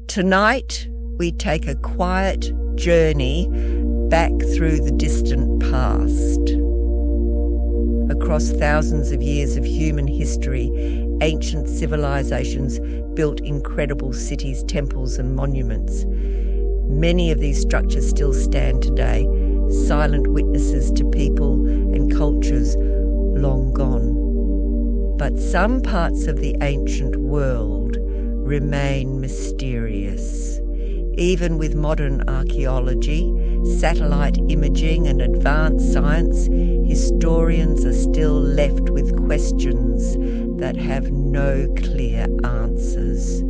Tonight, we take a quiet journey back through the distant past. Across thousands of years of human history, ancient civilizations built incredible cities, temples, and monuments. Many of these structures still stand today, silent witnesses to people and cultures long gone. But some parts of the ancient world remain mysterious. Even with modern archaeology, satellite imaging and advanced science, historians are still left with questions that have no clear answers.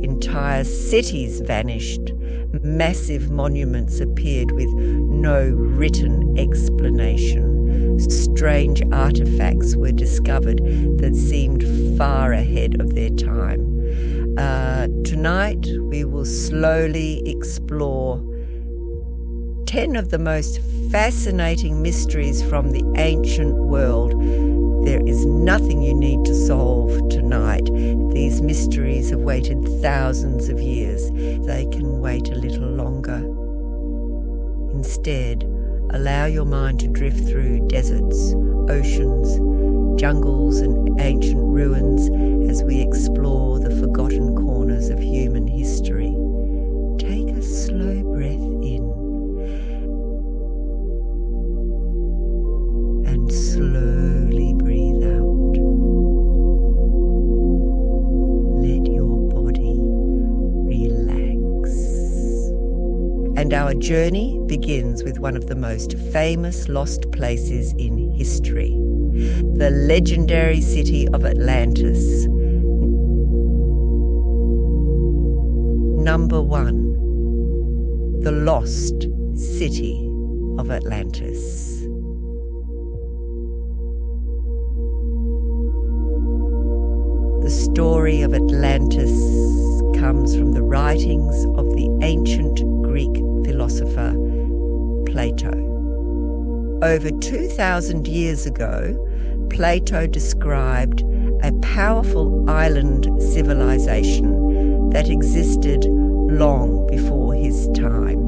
Entire cities vanished. Massive monuments appeared with no written explanation. Strange artifacts were discovered that seemed far ahead of their time. Tonight, we will slowly explore 10 of the most fascinating mysteries from the ancient world. There is nothing you need to solve tonight. These mysteries have waited thousands of years. They can wait a little longer. Instead, allow your mind to drift through deserts, oceans, jungles, and ancient ruins as we explore the forgotten corners of human history. Take a slow breath in and slowly breathe out. Let your body relax. And our journey begins with one of the most famous lost places in history, the legendary city of Atlantis. Number 1, the lost city of Atlantis. The story of Atlantis comes from the writings of the ancient Greek philosopher Plato. Over 2,000 years ago, Plato described a powerful island civilization that existed long before his time.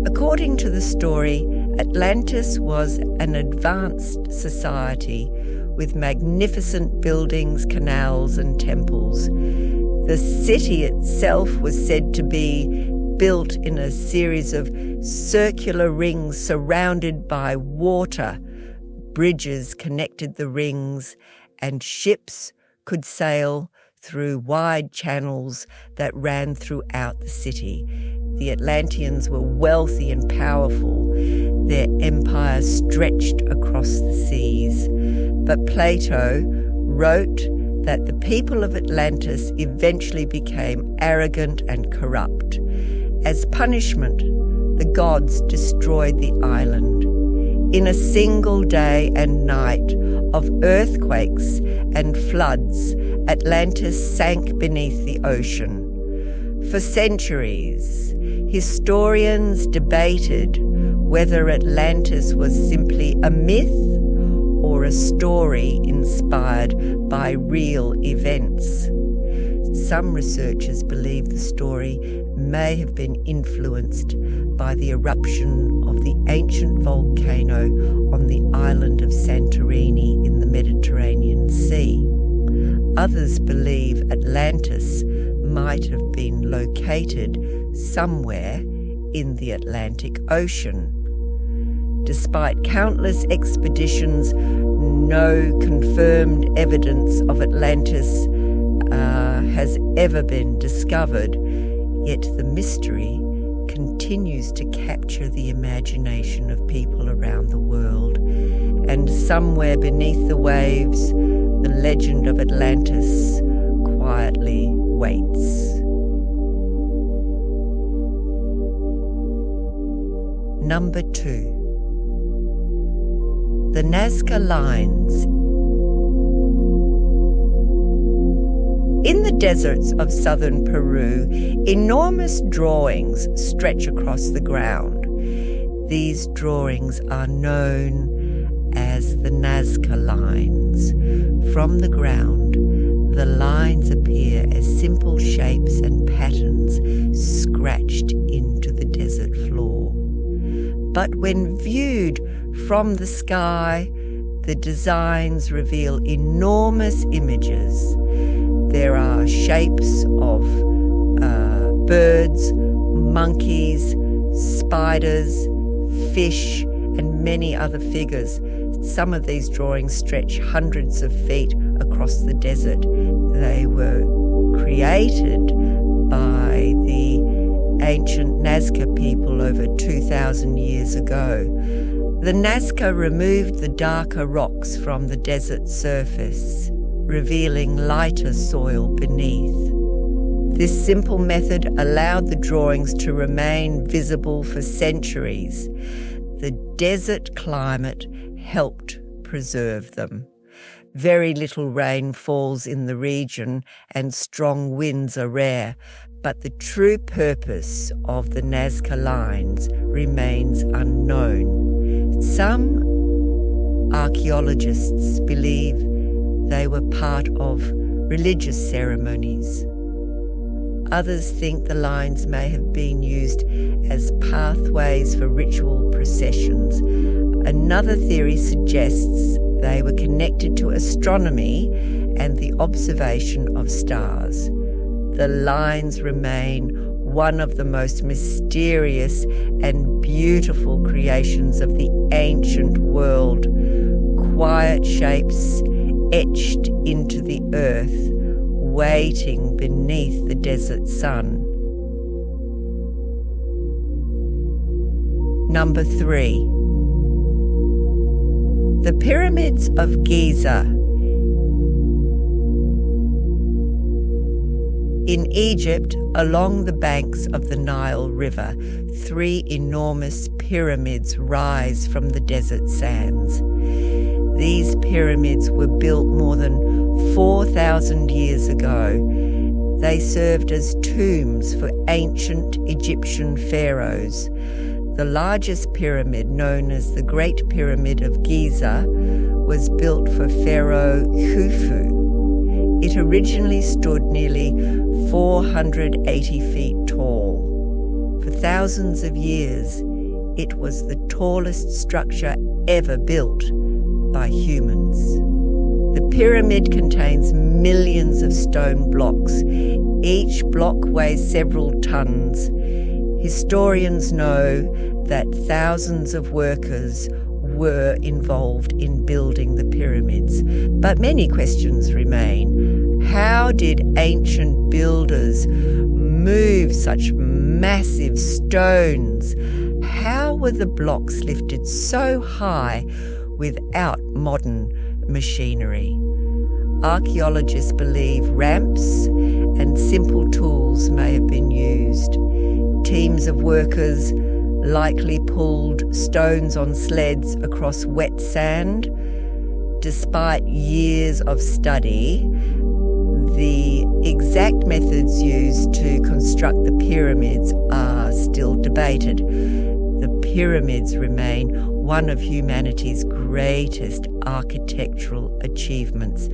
According to the story, Atlantis was an advanced society with magnificent buildings, canals, and temples. The city itself was said to be built in a series of circular rings surrounded by water. Bridges connected the rings, and ships could sail through wide channels that ran throughout the city. The Atlanteans were wealthy and powerful. Their empire stretched across the seas. But Plato wrote that the people of Atlantis eventually became arrogant and corrupt. As punishment, the gods destroyed the island. In a single day and night of earthquakes and floods, Atlantis sank beneath the ocean. For centuries, historians debated whether Atlantis was simply a myth or a story inspired by real events. Some researchers believe the story may have been influenced by the eruption of the ancient volcano on the island of Santorini in the Mediterranean Sea. Others believe Atlantis might have been located somewhere in the Atlantic Ocean. Despite countless expeditions, no confirmed evidence of Atlantis has ever been discovered, yet the mystery continues to capture the imagination of people around the world. And somewhere beneath the waves, the legend of Atlantis quietly waits. Number 2. The Nazca Lines. In the deserts of southern Peru, enormous drawings stretch across the ground. These drawings are known as the Nazca Lines. From the ground, the lines appear as simple shapes and patterns But when viewed from the sky, the designs reveal enormous images. There are shapes of birds, monkeys, spiders, fish, and many other figures. Some of these drawings stretch hundreds of feet across the desert. They were created by the ancient Nazca people over 2,000 years ago. The Nazca removed the darker rocks from the desert surface, revealing lighter soil beneath. This simple method allowed the drawings to remain visible for centuries. The desert climate helped preserve them. Very little rain falls in the region and strong winds are rare, but the true purpose of the Nazca lines remains unknown. Some archaeologists believe they were part of religious ceremonies. Others think the lines may have been used as pathways for ritual processions. Another theory suggests they were connected to astronomy and the observation of stars. The lines remain one of the most mysterious and beautiful creations of the ancient world. Quiet shapes etched into the earth, waiting beneath the desert sun. Number 3. The Pyramids of Giza. In Egypt, along the banks of the Nile River, 3 enormous pyramids rise from the desert sands. These pyramids were built more than 4,000 years ago. They served as tombs for ancient Egyptian pharaohs. The largest pyramid, known as the Great Pyramid of Giza, was built for Pharaoh Khufu. It originally stood nearly 480 feet tall. For thousands of years, it was the tallest structure ever built by humans. The pyramid contains millions of stone blocks. Each block weighs several tons. Historians know that thousands of workers were involved in building the pyramids. But many questions remain. How did ancient builders move such massive stones? How were the blocks lifted so high without modern machinery? Archaeologists believe ramps and simple tools may have been used. Teams of workers likely pulled stones on sleds across wet sand. Despite years of study, the exact methods used to construct the pyramids are still debated. The pyramids remain one of humanity's greatest architectural achievements,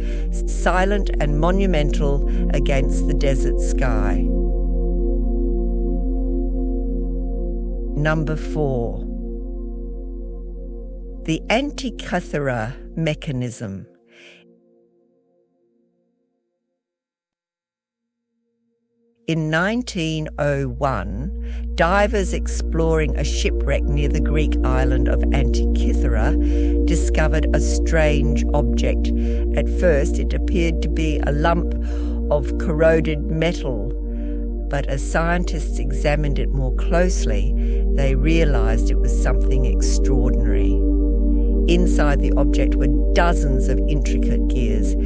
silent and monumental against the desert sky. Number 4. The Antikythera Mechanism. In 1901, divers exploring a shipwreck near the Greek island of Antikythera discovered a strange object. At first, it appeared to be a lump of corroded metal, but as scientists examined it more closely, they realised it was something extraordinary. Inside the object were dozens of intricate gears.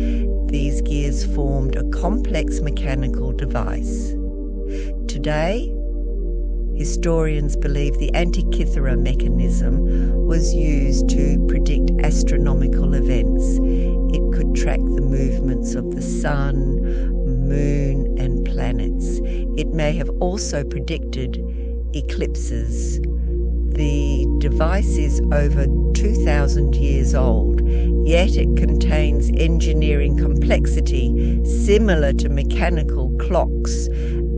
These gears formed a complex mechanical device. Today, historians believe the Antikythera Mechanism was used to predict astronomical events. It could track the movements of the sun, moon, and planets. It may have also predicted eclipses. The device is over 2,000 years old, yet it contains engineering complexity similar to mechanical clocks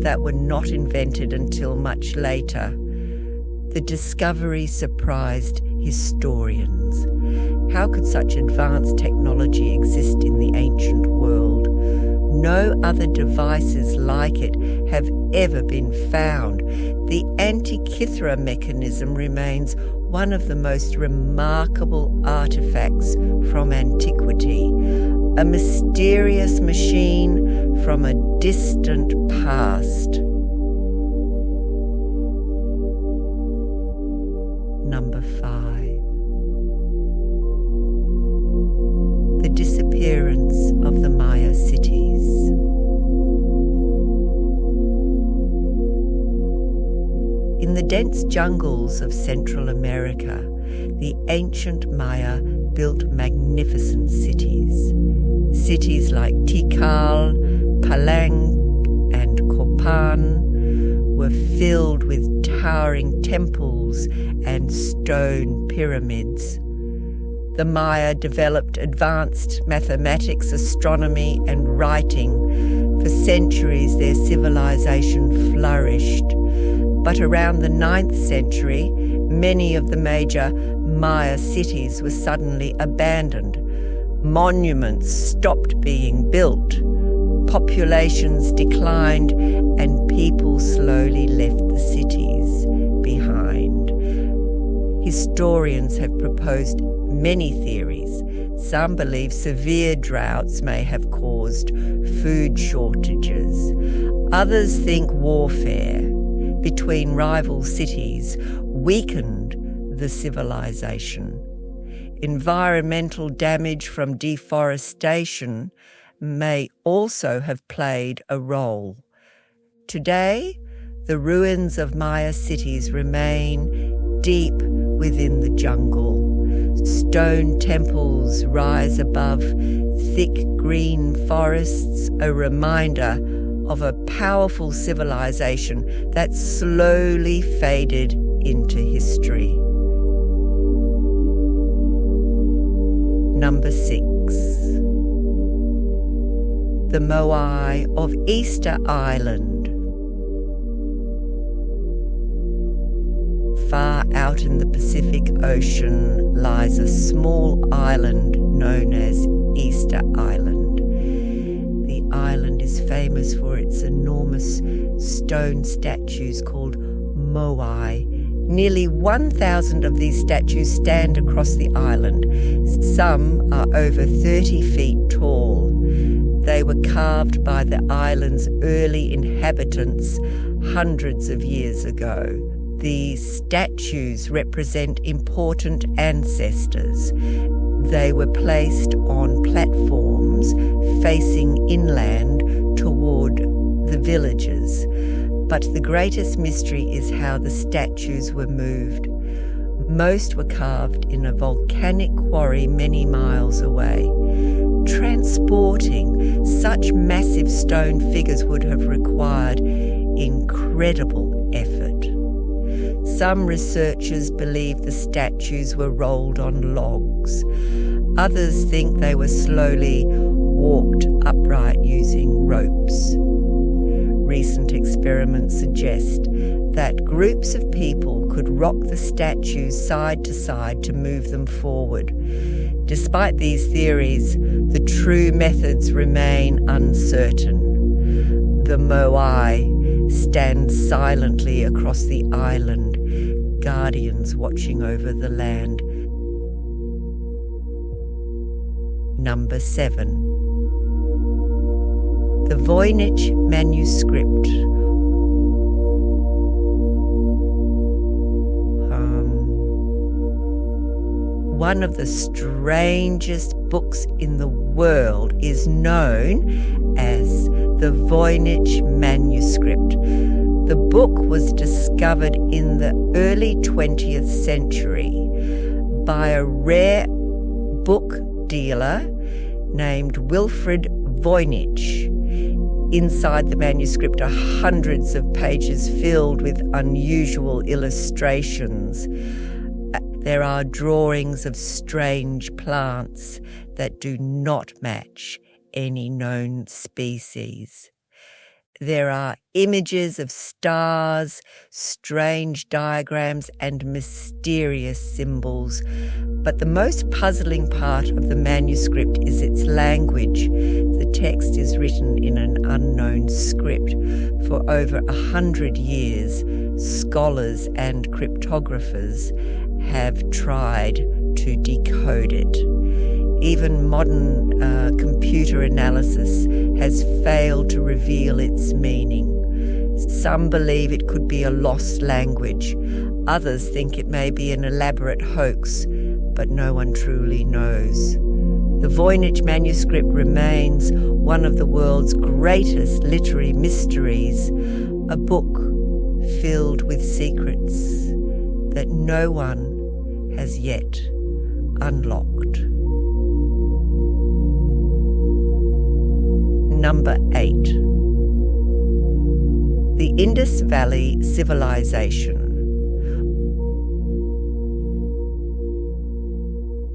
that were not invented until much later. The the discovery surprised historians. How could such advanced technology exist in the ancient world? No other devices like it have ever been found. The Antikythera Mechanism remains one of the most remarkable artifacts from antiquity, a mysterious machine from a distant past. Number 5. The disappearance of the Maya cities. In the dense jungles of Central America, the ancient Maya built magnificent cities. Cities like Tikal, Palenque, and Copan were filled with towering temples and stone pyramids. The Maya developed advanced mathematics, astronomy, and writing. For centuries, their civilization flourished. But around the 9th century, many of the major Maya cities were suddenly abandoned. Monuments stopped being built. Populations declined, and people slowly left the cities behind. Historians have proposed many theories. Some believe severe droughts may have caused food shortages. Others think warfare between rival cities weakened the civilization. Environmental damage from deforestation may also have played a role. Today, the ruins of Maya cities remain deep within the jungle. Stone temples rise above thick green forests, a reminder of a powerful civilization that slowly faded into history. Number 6. The Moai of Easter Island. Far out in the Pacific Ocean lies a small island known as Easter Island. The island is famous for its enormous stone statues called Moai. Nearly 1,000 of these statues stand across the island. Some are over 30 feet tall. They were carved by the island's early inhabitants hundreds of years ago. These statues represent important ancestors. They were placed on platforms facing inland toward the villages. But the greatest mystery is how the statues were moved. Most were carved in a volcanic quarry many miles away. Transporting such massive stone figures would have required incredible effort. Some researchers believe the statues were rolled on logs. Others think they were slowly walked upright using ropes. Recent experiments suggest that groups of people could rock the statues side to side to move them forward. Despite these theories, the true methods remain uncertain. The Moai stand silently across the island, guardians watching over the land. Number 7. The Voynich Manuscript. One of the strangest books in the world is known as the Voynich Manuscript. The book was discovered in the early 20th century by a rare book dealer named Wilfrid Voynich. Inside the manuscript are hundreds of pages filled with unusual illustrations. There are drawings of strange plants that do not match any known species. There are images of stars, strange diagrams, and mysterious symbols. But the most puzzling part of the manuscript is its language. The text is written in an unknown script. For over 100 years, scholars and cryptographers have tried to decode it. Even modern computer analysis has failed to reveal its meaning. Some believe it could be a lost language. Others think it may be an elaborate hoax, but no one truly knows. The Voynich Manuscript remains one of the world's greatest literary mysteries, a book filled with secrets that no one has yet unlocked. Number 8. The Indus Valley Civilization.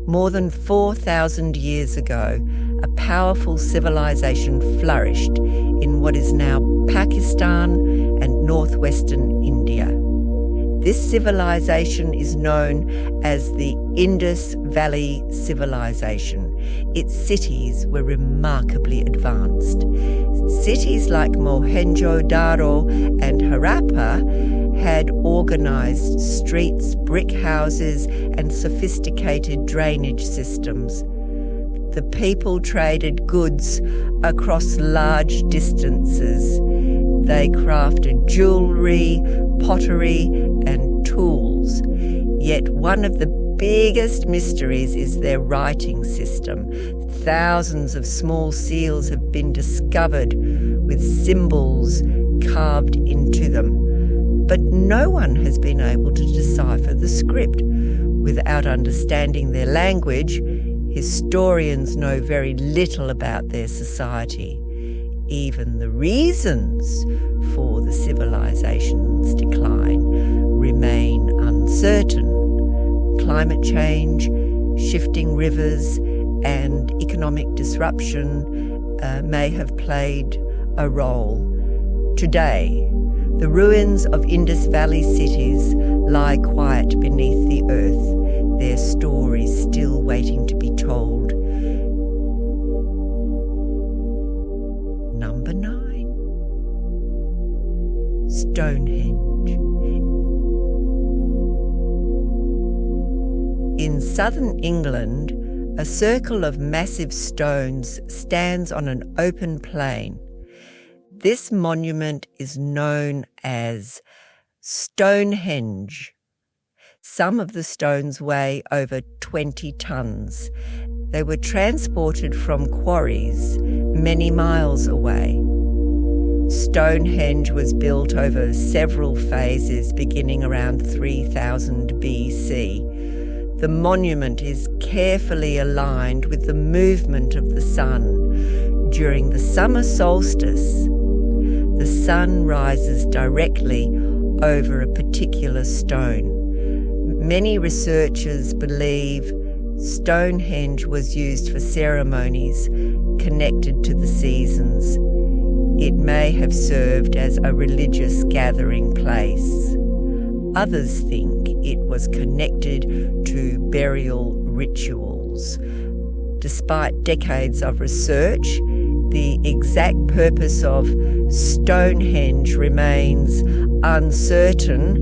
More than 4,000 years ago, a powerful civilization flourished in what is now Pakistan and northwestern India. This civilization is known as the Indus Valley Civilization. Its cities were remarkably advanced. Cities like Mohenjo-daro and Harappa had organized streets, brick houses, and sophisticated drainage systems. The people traded goods across large distances. They crafted jewelry, pottery, and tools. Yet one of the biggest mysteries is their writing system. Thousands of small seals have been discovered with symbols carved into them. But no one has been able to decipher the script. Without understanding their language, historians know very little about their society. Even the reasons for the civilization's decline remain uncertain. Climate change, shifting rivers, and economic disruption may have played a role. Today, the ruins of Indus Valley cities lie quiet beneath the earth, their stories still waiting to be told. Number 9. Stonehenge. In southern England, a circle of massive stones stands on an open plain. This monument is known as Stonehenge. Some of the stones weigh over 20 tons. They were transported from quarries many miles away. Stonehenge was built over several phases beginning around 3000 BC. The monument is carefully aligned with the movement of the sun. During the summer solstice, the sun rises directly over a particular stone. Many researchers believe Stonehenge was used for ceremonies connected to the seasons. It may have served as a religious gathering place. Others think it was connected to burial rituals. Despite decades of research, the exact purpose of Stonehenge remains uncertain.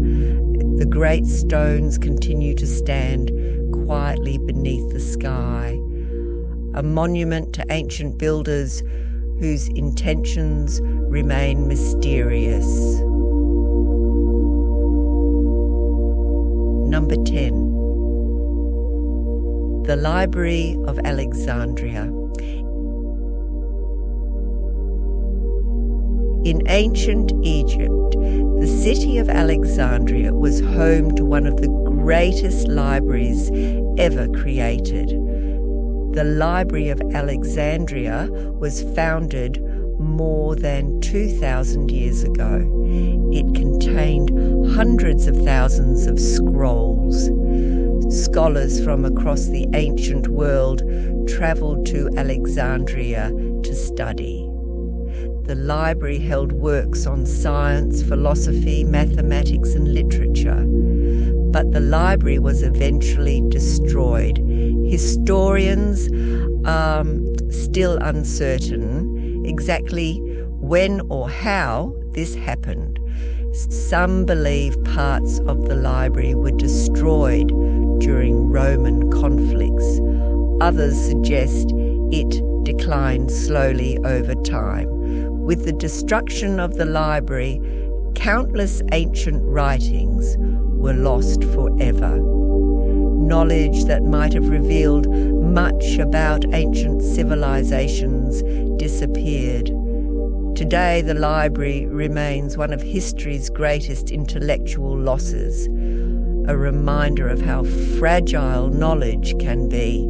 The great stones continue to stand quietly beneath the sky, a monument to ancient builders whose intentions remain mysterious. Number 10. The Library of Alexandria. In ancient Egypt, the city of Alexandria was home to one of the greatest libraries ever created. The Library of Alexandria was founded more than 2,000 years ago. It contained hundreds of thousands of scrolls. Scholars from across the ancient world travelled to Alexandria to study. the library held works on science, philosophy, mathematics, and literature. But the library was eventually destroyed. Historians are still uncertain exactly when or how this happened. Some believe parts of the library were destroyed during Roman conflicts. Others suggest it declined slowly over time. With the destruction of the library, countless ancient writings were lost forever. Knowledge that might have revealed much about ancient civilizations disappeared. Today, the library remains one of history's greatest intellectual losses, a reminder of how fragile knowledge can be.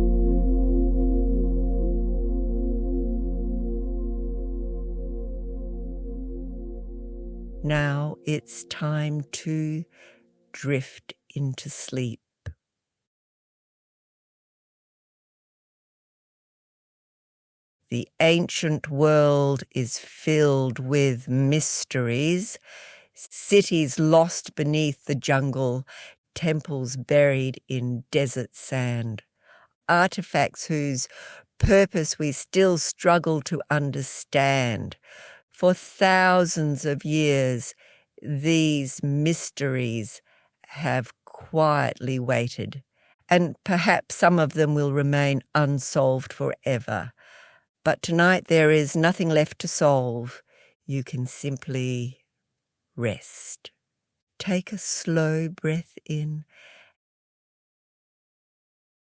Now it's time to drift into sleep. The ancient world is filled with mysteries, cities lost beneath the jungle, temples buried in desert sand, artifacts whose purpose we still struggle to understand. For thousands of years, these mysteries have quietly waited, and perhaps some of them will remain unsolved forever. But tonight there is nothing left to solve. You can simply rest. Take a slow breath in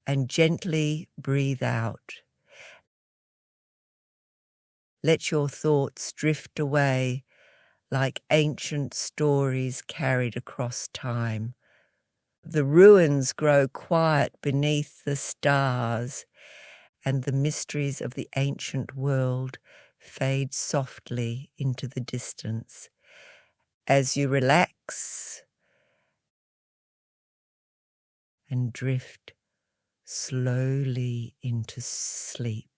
and gently breathe out. Let your thoughts drift away like ancient stories carried across time. The ruins grow quiet beneath the stars, and the mysteries of the ancient world fade softly into the distance. As you relax and drift slowly into sleep.